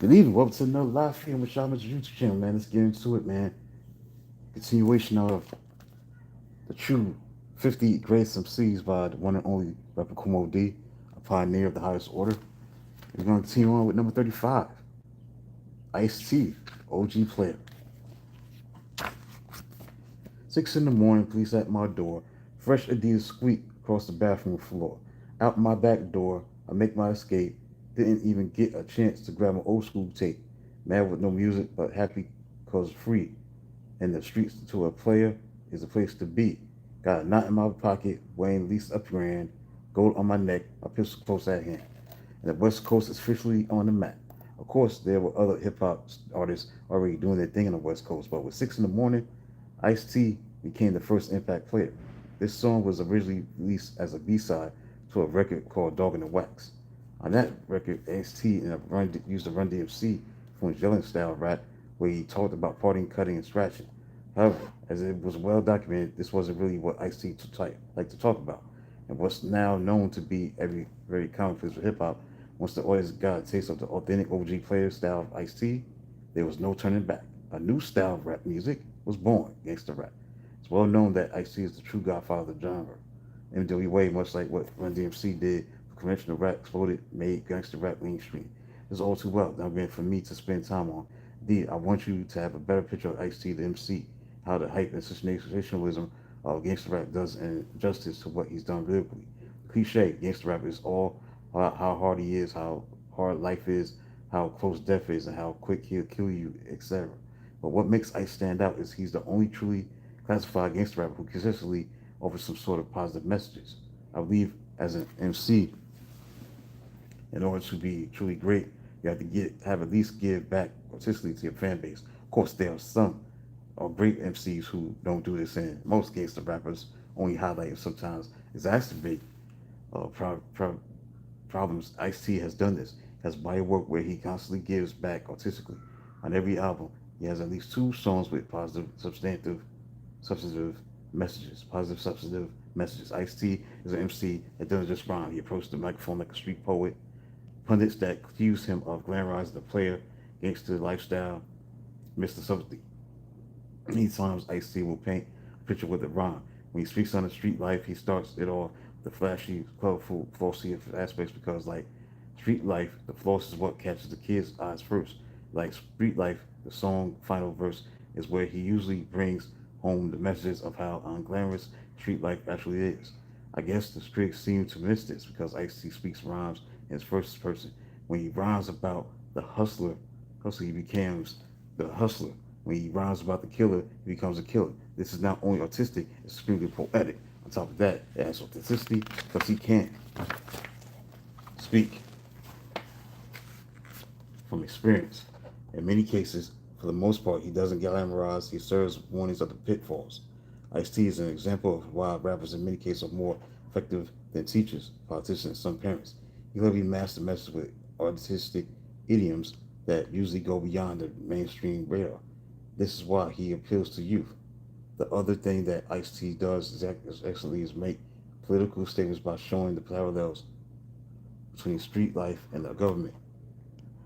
Good evening. Welcome to another live stream with Shaman's YouTube channel, man. Let's get into it, man. Continuation of the true 50 greatest MCs by the one and only rapper Kool D, a pioneer of the highest order. We're going to continue on with number 35, Ice T, OG player. 6 in the morning, police at my door. Fresh Adidas squeak across the bathroom floor. Out my back door, I make my escape. Didn't even get a chance to grab my old school tape. Mad with no music, but happy cause free. And the streets to a player is a place to be. Got a knot in my pocket, weighing at least a grand. Gold on my neck, a pistol close at hand. And the West Coast is officially on the map. Of course, there were other hip hop artists already doing their thing on the West Coast, but with 6 in the morning, Ice T became the first impact player. This song was originally released as a B-side to a record called Dog in the Wax. On that record, Ice T used a Run DMC from his yelling style rap where he talked about partying, cutting, and scratching. However, as it was well documented, this wasn't really what Ice-T liked to talk about. And what's now known to be every very commonplace with hip hop, once the audience got a taste of the authentic OG player style of Ice-T, there was no turning back. A new style of rap music was born, gangster rap. It's well known that Ice-T is the true godfather of the genre. NWA, much like what Run DMC did for conventional rap, exploded, made gangster rap mainstream. It's all too well now again for me to spend time on. Indeed, I want you to have a better picture of Ice-T, the MC, how the hype and sensationalism of gangster rap does injustice to what he's done lyrically. Cliche, gangster rap is all how hard he is, how hard life is, how close death is, and how quick he'll kill you, etc. But what makes Ice stand out is he's the only truly classified gangster rapper who consistently offers some sort of positive messages. I believe as an MC, in order to be truly great, you have to have at least give back artistically to your fan base. Of course, there are some great MCs who don't do this, and most gangster rappers only highlight and sometimes exacerbate problems. Ice-T has done this. He has body work where he constantly gives back artistically. On every album, he has at least two songs with positive, substantive messages. Positive, substantive messages. Ice-T is an MC that doesn't just rhyme. He approaches the microphone like a street poet. Pundits that accuse him of glamorizing the player, gangster lifestyle, Mr. Subtlety. Many times Ice-T will paint a picture with a rhyme. When he speaks on the street life, he starts it off the flashy, colorful, flossy aspects because, like street life, the floss is what catches the kids' eyes first. Like street life, the song final verse is where he usually brings home the messages of how unglamorous street life actually is. I guess the critics seem to miss this because Ice-T speaks rhymes in his first person. When he rhymes about the hustler, he becomes the hustler. When he rhymes about the killer, he becomes a killer. This is not only artistic, it's extremely poetic. On top of that, it has authenticity because he can speak from experience. In many cases, for the most part, he doesn't glamorize, he serves warnings of the pitfalls. Ice-T is an example of why rappers in many cases are more effective than teachers, politicians, and some parents. He literally masks the message with artistic idioms that usually go beyond the mainstream radar. This is why he appeals to youth. The other thing that Ice-T does excellently is make political statements by showing the parallels between street life and the government.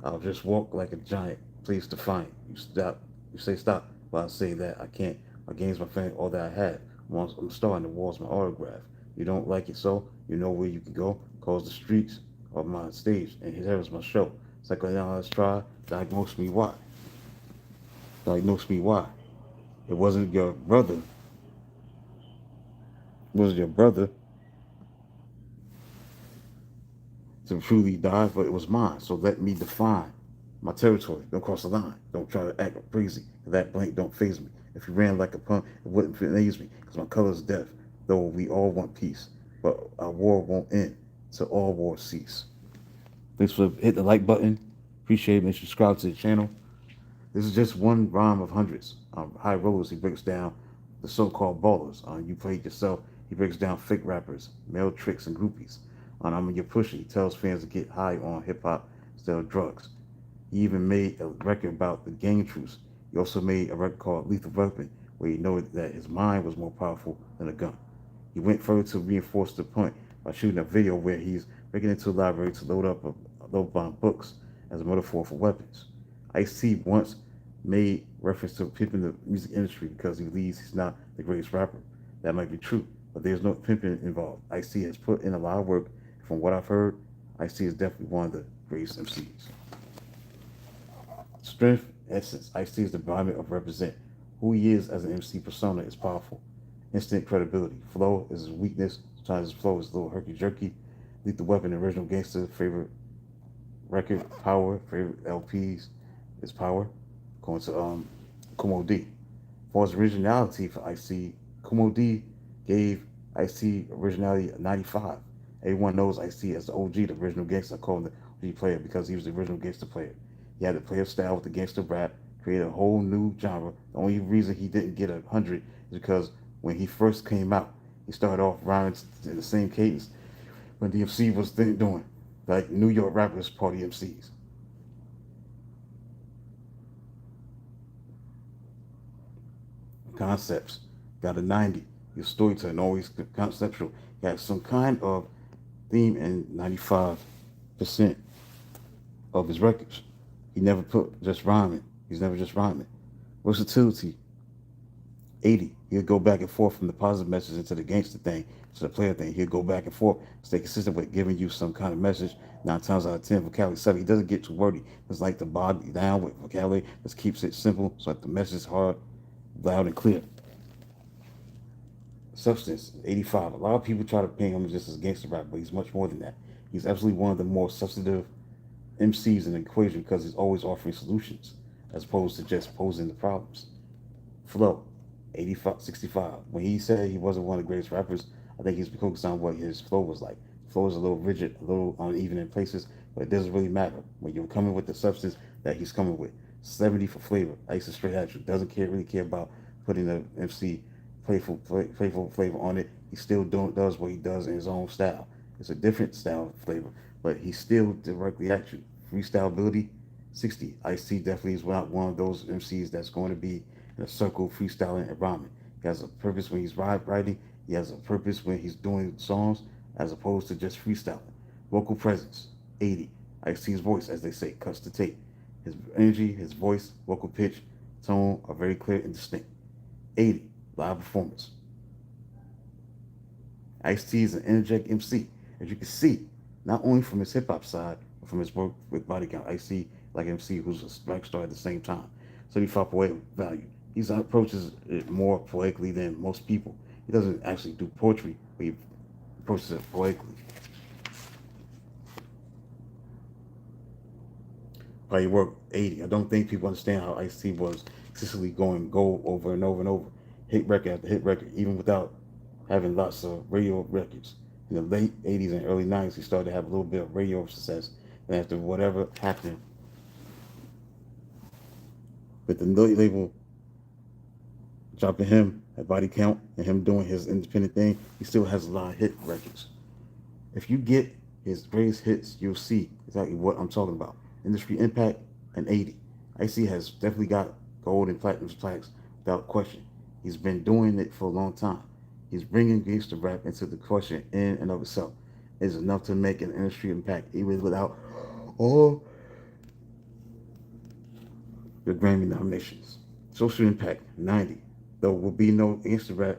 I'll just walk like a giant, please defiant. You say stop, but I say that I can't. My game's my fame, all that I have. I'm starting the walls, my autograph. You don't like it, so you know where you can go. Cause the streets are my stage, and here's my show. Psychoanalysis try, diagnose me why. Diagnose me why. It wasn't your brother. It wasn't your brother to truly die, but it was mine. So let me define my territory. Don't cross the line. Don't try to act crazy. That blank don't phase me. If you ran like a punk, it wouldn't amaze me, because my color is death. Though we all want peace, but our war won't end till all wars cease. Thanks for hitting the like button. Appreciate it. Make sure you subscribe to the channel. This is just one rhyme of hundreds. High Rollers, he breaks down the so-called ballers. You Play It Yourself, he breaks down fake rappers, male tricks, and groupies. On I'm Your Pusher, he tells fans to get high on hip-hop instead of drugs. He even made a record about the gang truce. He also made a record called Lethal Weapon, where he noted that his mind was more powerful than a gun. He went further to reinforce the point by shooting a video where he's breaking into a library to load up on books as a metaphor for weapons. Ice-T once made reference to pimping the music industry because he believes he's not the greatest rapper. That might be true, but there's no pimping involved. Ice-T has put in a lot of work. From what I've heard, Ice-T is definitely one of the greatest MCs. Strength, essence. Ice-T is the embodiment of represent. Who he is as an MC persona is powerful. Instant credibility. Flow is his weakness. Sometimes his flow is a little herky jerky. Lethal Weapon, original gangster, favorite record, Power, favorite LPs is Power. Going to Kumo D. For his originality for Ice-T, Kumo D gave Ice-T originality a 95. Everyone knows Ice-T as the OG, the original gangster. I call him the OG player because he was the original gangster player. He had the player style with the gangster rap, created a whole new genre. The only reason he didn't get 100 is because when he first came out, he started off rhyming in the same cadence when the MC was doing, like New York rappers, party MCs. Concepts. Got a 90. Your storytelling always conceptual. He had some kind of theme in 95% of his records. He never put just rhyming. He's never just rhyming. Versatility. 80. He'll go back and forth from the positive message into the gangster thing, to the player thing. He'll go back and forth, stay consistent with giving you some kind of message. 9 times out of 10, vocabulary 7. He doesn't get too wordy. It's like the body down with vocabulary. Just keeps it simple so that the message is hard, loud, and clear. Substance, 85. A lot of people try to paint him just as gangster rap, but he's much more than that. He's absolutely one of the more substantive MCs in the equation because he's always offering solutions as opposed to just posing the problems. Flow, 85, 65. When he said he wasn't one of the greatest rappers, I think he's focused on what his flow was like. Flow is a little rigid, a little uneven in places, but it doesn't really matter when you're coming with the substance that he's coming with. 70 for flavor. Ice is straight at you. Doesn't really care about putting the MC playful flavor on it. He still does what he does in his own style. It's a different style of flavor, but he's still directly at you. Freestyle ability, 60. Ice-T definitely is not one of those MCs that's going to be in a circle freestyling and rhyming. He has a purpose when he's writing. He has a purpose when he's doing songs as opposed to just freestyling. Vocal presence, 80. Ice-T's voice, as they say, cuts the tape. His energy, his voice, vocal pitch, tone are very clear and distinct. 80. Live performance. Ice-T is an energetic MC, as you can see, not only from his hip hop side, but from his work with Body Count. Ice-T, like MC, who's a rock star at the same time. 75 poetic value. He approaches it more poetically than most people. He doesn't actually do poetry, but he approaches it poetically. Probably work 80. I don't think people understand how Ice-T was consistently going gold over and over and over, hit record after hit record, even without having lots of radio records. In the late 80s and early 90s, he started to have a little bit of radio success. And after whatever happened with the label dropping him at Body Count and him doing his independent thing, he still has a lot of hit records. If you get his greatest hits, you'll see exactly what I'm talking about. Industry impact and 80. Ice-T has definitely got gold and platinum plaques without question. He's been doing it for a long time. He's bringing gangster rap into the question in and of itself. It's enough to make an industry impact even without all the Grammy nominations. Social impact, 90. There will be no gangster rap.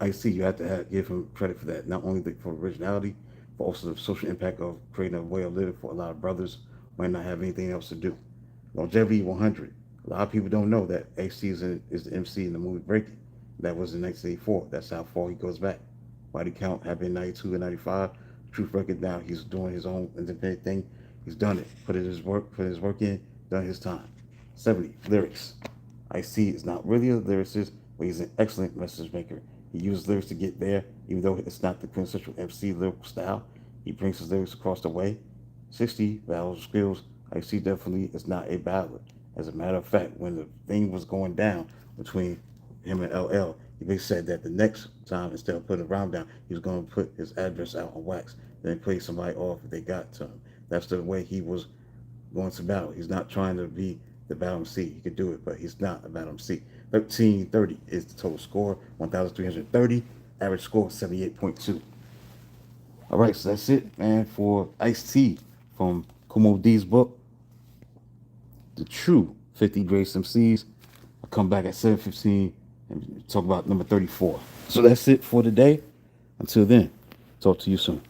Ice-T, you have to give him credit for that. Not only for originality, but also the social impact of creating a way of living for a lot of brothers who might not have anything else to do. Longevity, 100. A lot of people don't know that Ice-T is the MC in the movie Breaking. That was in 1984. That's how far he goes back. Body Count happened in 92 and 95. Truth Record now, he's doing his own independent thing. He's done it. Put his work in, done his time. 70. Lyrics. Ice-T is not really a lyricist, but he's an excellent message maker. He uses lyrics to get there, even though it's not the quintessential MC lyrical style. He brings his lyrics across the way. 60. Battles skills. Ice-T definitely is not a battler. As a matter of fact, when the thing was going down between him and LL, he basically said that the next time, instead of putting a rhyme down, he was going to put his address out on wax, then play somebody off if they got to him. That's the way he was going to battle. He's not trying to be the battle MC. He could do it, but he's not a battle MC. 1330 is the total score, 1,330. Average score, 78.2. All right, so that's it, man, for Ice-T from Kumo D's book, The True 50 Greatest MCs. I'll come back at 7:15 and talk about number 34. So that's it for today. Until then, talk to you soon.